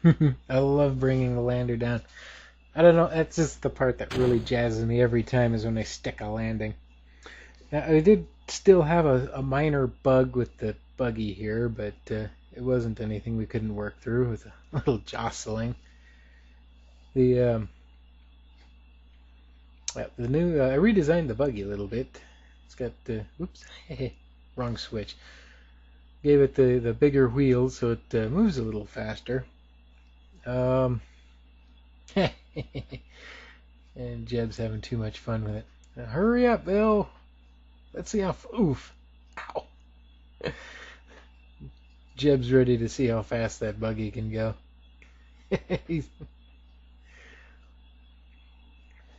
I love bringing the lander down. I don't know, that's just the part that really jazzes me every time is when I stick a landing. Now, I did still have a minor bug with the buggy here, but it wasn't anything we couldn't work through with a little jostling. The the new I redesigned the buggy a little bit. It's got oops, wrong switch. Gave it the bigger wheels so it moves a little faster. Um, and Jeb's having too much fun with it. Now, hurry up, Bill. Let's see how. Oof. Ow. Jeb's ready to see how fast that buggy can go.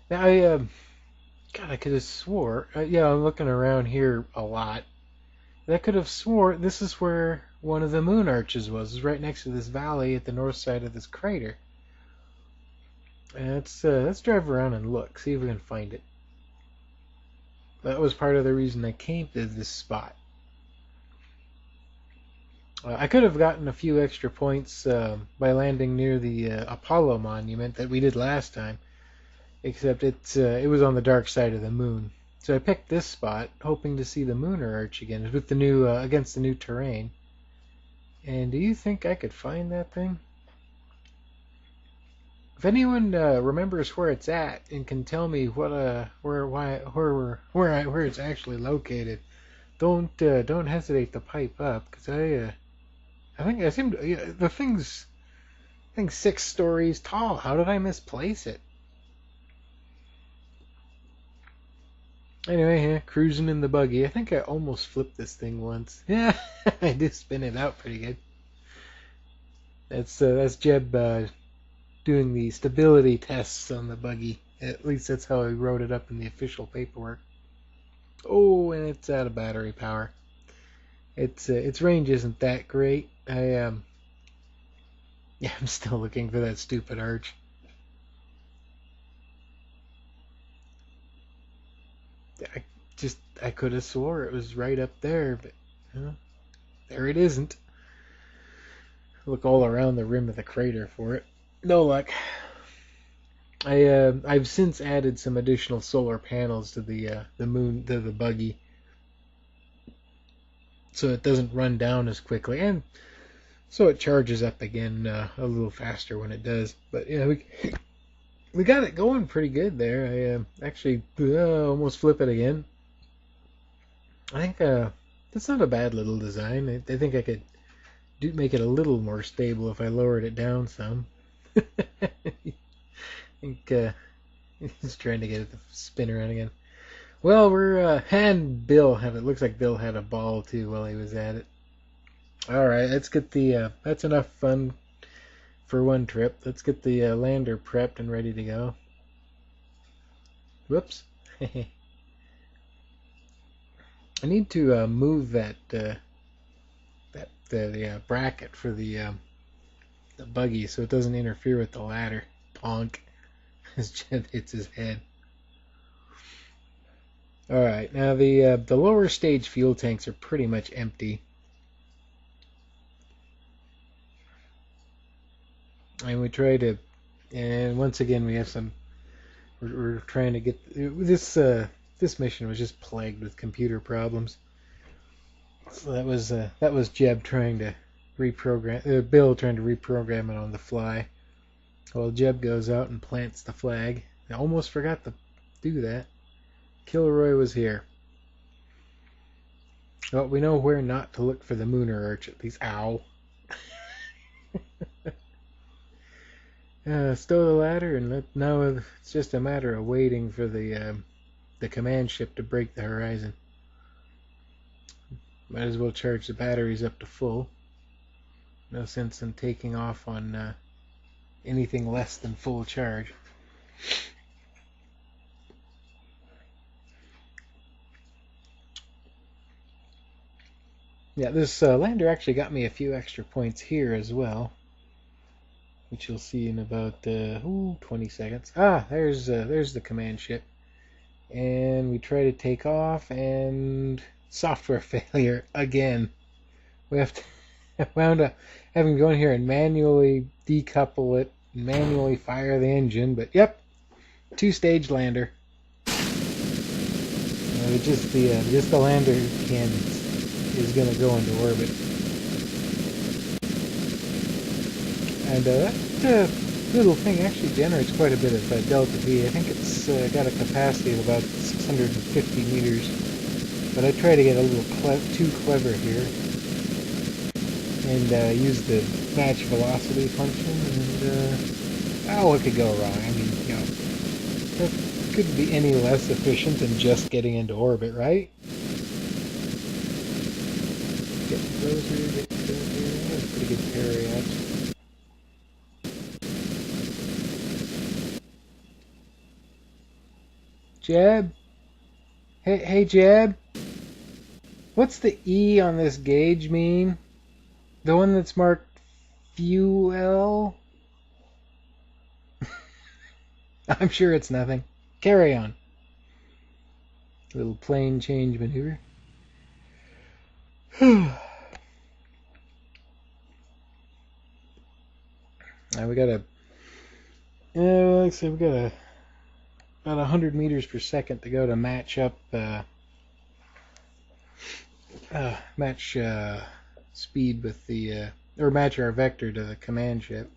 Now, God, I could have swore. Yeah, I'm looking around here a lot. I could have swore this is where one of the moon arches was. It's right next to this valley at the north side of this crater. Let's drive around and look, see if we can find it. That was part of the reason I came to this spot. I could have gotten a few extra points by landing near the Apollo monument that we did last time, except it was on the dark side of the moon. So I picked this spot, hoping to see the Lunar Arch again with the new against the new terrain. And do you think I could find that thing? If anyone remembers where it's at and can tell me what where it's actually located, don't hesitate to pipe up, because I think I seem to, yeah, the thing's I think 6 stories tall. How did I misplace it? Anyway, yeah, cruising in the buggy. I think I almost flipped this thing once. Yeah, I did spin it out pretty good. That's Jeb doing the stability tests on the buggy. At least that's how he wrote it up in the official paperwork. Oh, and it's out of battery power. Its range isn't that great. Yeah, I'm still looking for that stupid arch. I I could have swore it was right up there, but there it isn't. Look all around the rim of the crater for it. No luck. I've since added some additional solar panels to the buggy, so it doesn't run down as quickly, and so it charges up again a little faster when it does. But yeah, we got it going pretty good there. I actually almost flip it again. I think that's not a bad little design. I think I could make it a little more stable if I lowered it down some. I think he's trying to get it to spin around again. Well, we're and Bill had it. Looks like Bill had a ball too while he was at it. All right, let's get the. That's enough fun for one trip. Let's get the lander prepped and ready to go. Whoops. I need to move the bracket for the buggy so it doesn't interfere with the ladder. Bonk. As Jed hits his head. All right, now the lower stage fuel tanks are pretty much empty, and we try to. And once again, we have some. We're trying to get this. This mission was just plagued with computer problems. So that was Jeb trying to reprogram. Bill trying to reprogram it on the fly. Well, Jeb goes out and plants the flag. I almost forgot to do that. Kilroy was here. Well, we know where not to look for the Mooner Arch at least. Ow. Stow the ladder, and now it's just a matter of waiting for the command ship to break the horizon. Might as well charge the batteries up to full. No sense in taking off on anything less than full charge. Yeah, this lander actually got me a few extra points here as well, which you'll see in about 20 seconds. Ah, there's the command ship, and we try to take off, and software failure again. We have to wound up having to go in here and manually decouple it, manually fire the engine. But yep, 2-stage lander. Just the lander can is going to go into orbit, and that little thing actually generates quite a bit of delta V. I think it's got a capacity of about 650 meters, but I try to get a little too clever here and use the match velocity function, and what could go wrong? I mean, that couldn't be any less efficient than just getting into orbit, right? Getting closer, getting closer. That's pretty good parry out. Jeb? Hey Jeb? What's the E on this gauge mean? The one that's marked fuel? I'm sure it's nothing. Carry on. Little plane change maneuver. Now we got let's see, we got about 100 meters per second to go to match up, match speed with the, or match our vector to the command ship.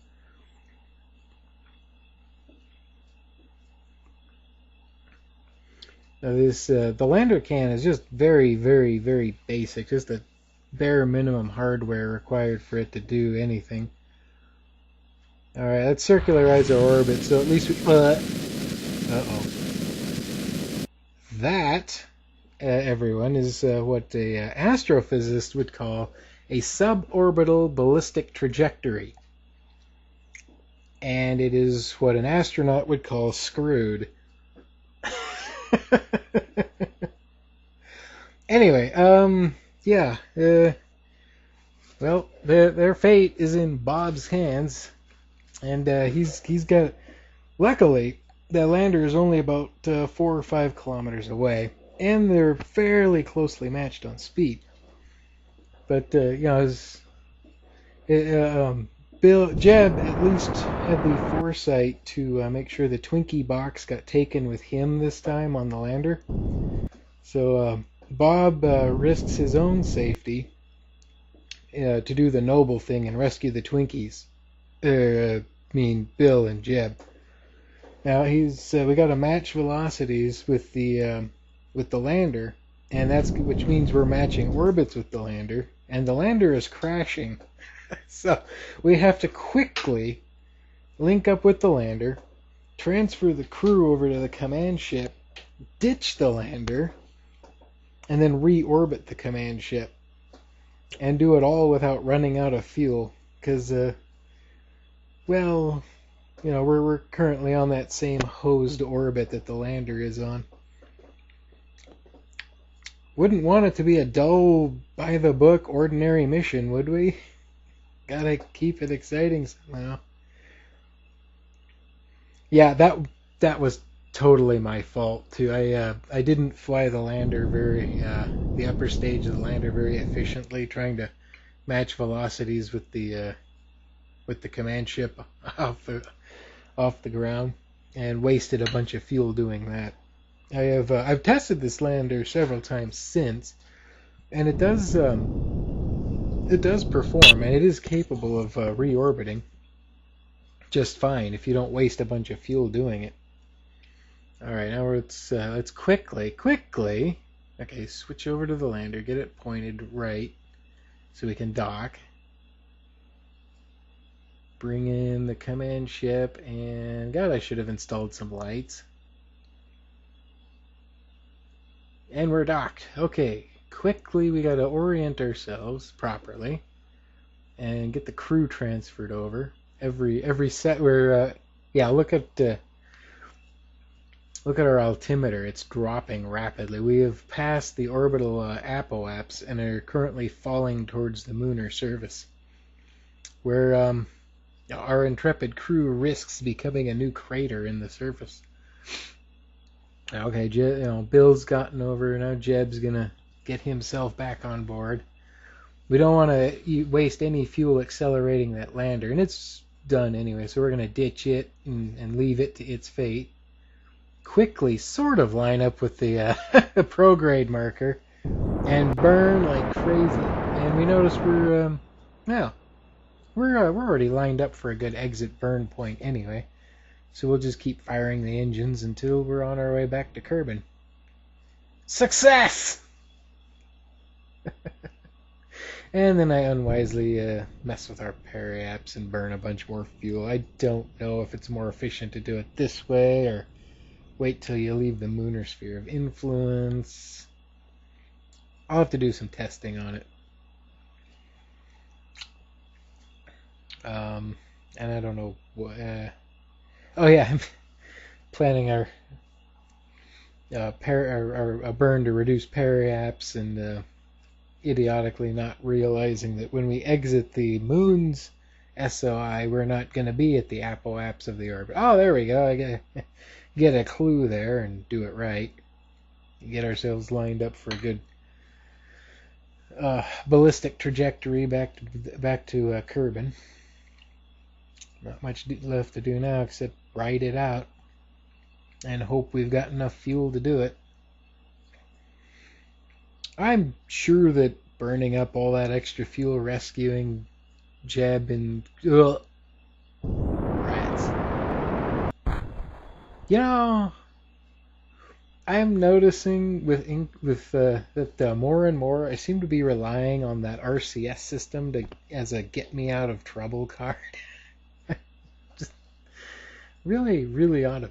Now this, the lander can is just very, very, very basic, just the bare minimum hardware required for it to do anything. Alright, let's circularize our orbit, so at least we, That, everyone, is what a astrophysicist would call a suborbital ballistic trajectory. And it is what an astronaut would call screwed. Anyway, yeah, well, their fate is in Bob's hands, and he's got, luckily, the lander is only about 4 or 5 kilometers away, and they're fairly closely matched on speed. But Jeb at least had the foresight to make sure the Twinkie box got taken with him this time on the lander. So Bob risks his own safety to do the noble thing and rescue the Twinkies. Bill and Jeb. Now we got to match velocities with the lander, and which means we're matching orbits with the lander, and the lander is crashing. So we have to quickly link up with the lander, transfer the crew over to the command ship, ditch the lander, and then reorbit the command ship, and do it all without running out of fuel, because we're currently on that same hosed orbit that the lander is on. Wouldn't want it to be a dull, by-the-book, ordinary mission, would we? Gotta keep it exciting somehow. Yeah, that was totally my fault too. I didn't fly the lander the upper stage of the lander very efficiently, trying to match velocities with the command ship off the ground, and wasted a bunch of fuel doing that. I've tested this lander several times since, and it does perform, and it is capable of reorbiting just fine if you don't waste a bunch of fuel doing it. All right, now let's quickly, okay, switch over to the lander, get it pointed right so we can dock. Bring in the command ship, and God, I should have installed some lights. And we're docked. Okay, quickly we got to orient ourselves properly and get the crew transferred over. Every set we're look at our altimeter. It's dropping rapidly. We have passed the orbital apoapse and are currently falling towards the lunar surface, where our intrepid crew risks becoming a new crater in the surface. Okay, Bill's gotten over. Now Jeb's gonna get himself back on board. we don't want to waste any fuel accelerating that lander, and it's done anyway, so we're going to ditch it and leave it to its fate. Quickly sort of line up with the prograde marker and burn like crazy. And we notice we're already lined up for a good exit burn point anyway. So we'll just keep firing the engines until we're on our way back to Kerbin. Success! And then I unwisely mess with our periaps and burn a bunch more fuel. I don't know if it's more efficient to do it this way or wait till you leave the lunar sphere of influence. I'll have to do some testing on it. And I don't know what... oh yeah, I'm planning our burn to reduce periaps and idiotically not realizing that when we exit the moon's SOI, we're not going to be at the apoapse of the orbit. Oh, there we go. I get a clue there and do it right. Get ourselves lined up for a good ballistic trajectory back to Kerbin. Not much left to do now except ride it out and hope we've got enough fuel to do it. I'm sure that burning up all that extra fuel, rescuing Jeb and rats. You know, I'm noticing that more and more I seem to be relying on that RCS system as a get me out of trouble card. Just really, really ought to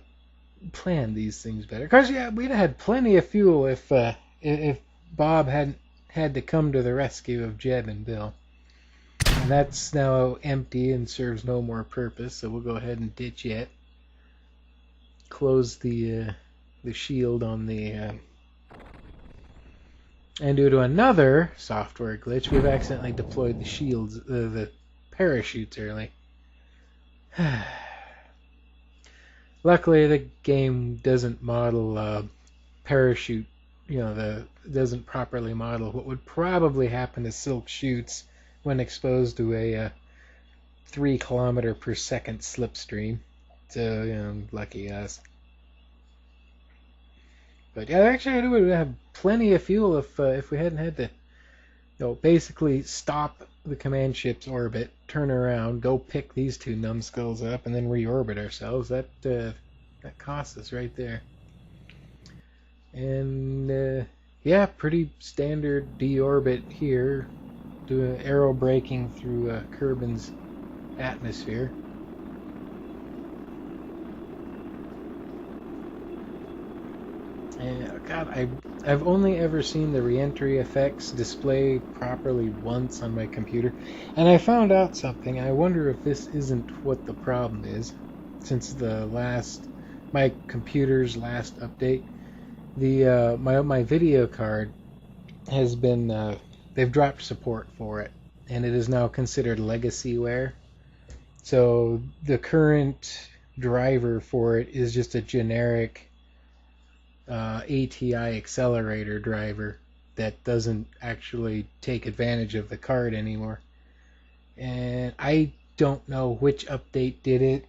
plan these things better. Because yeah, we'd have had plenty of fuel if Bob hadn't had to come to the rescue of Jeb and Bill. And that's now empty and serves no more purpose, so we'll go ahead and ditch it. Close the shield on the... and due to another software glitch, we've accidentally deployed the shields, the parachutes early. Luckily, the game doesn't model parachute, doesn't properly model what would probably happen to silk chutes when exposed to a 3 km per second slipstream. So, lucky us. But yeah, actually, I would have plenty of fuel if we hadn't had to, basically stop the command ship's orbit, turn around, go pick these 2 numbskulls up, and then reorbit ourselves. That costs us right there. And yeah, pretty standard deorbit here, doing aero braking through Kerbin's atmosphere. And God, I've only ever seen the reentry effects display properly once on my computer, and I found out something. I wonder if this isn't what the problem is, since my computer's last update. The my video card has been they've dropped support for it, and it is now considered legacyware. So the current driver for it is just a generic ATI accelerator driver that doesn't actually take advantage of the card anymore. And I don't know which update did it.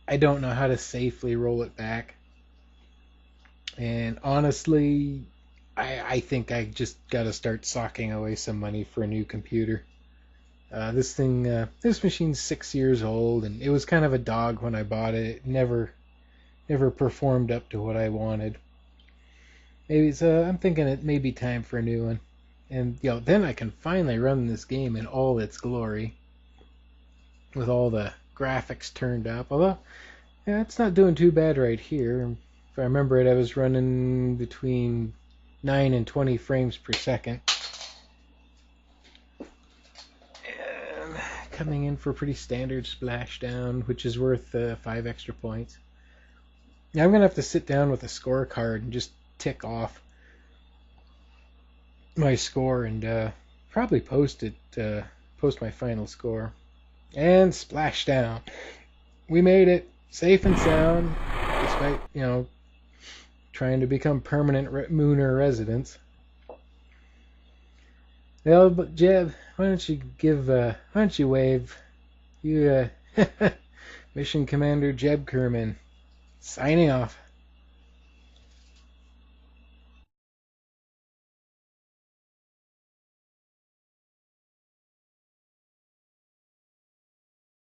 I don't know how to safely roll it back. And honestly, I think I just got to start socking away some money for a new computer. This machine's 6 years old, and it was kind of a dog when I bought it. It never performed up to what I wanted. I'm thinking it may be time for a new one. And then I can finally run this game in all its glory, with all the graphics turned up. Although, yeah, it's not doing too bad right here. If I remember it, I was running between 9 and 20 frames per second. And coming in for a pretty standard splashdown, which is worth 5 extra points. Now I'm going to have to sit down with a scorecard and just tick off my score and probably post my final score. And splashdown. We made it safe and sound, despite, trying to become permanent Mooner residents. Well, but Jeb, why don't you wave? You, Mission Commander Jeb Kerman, signing off.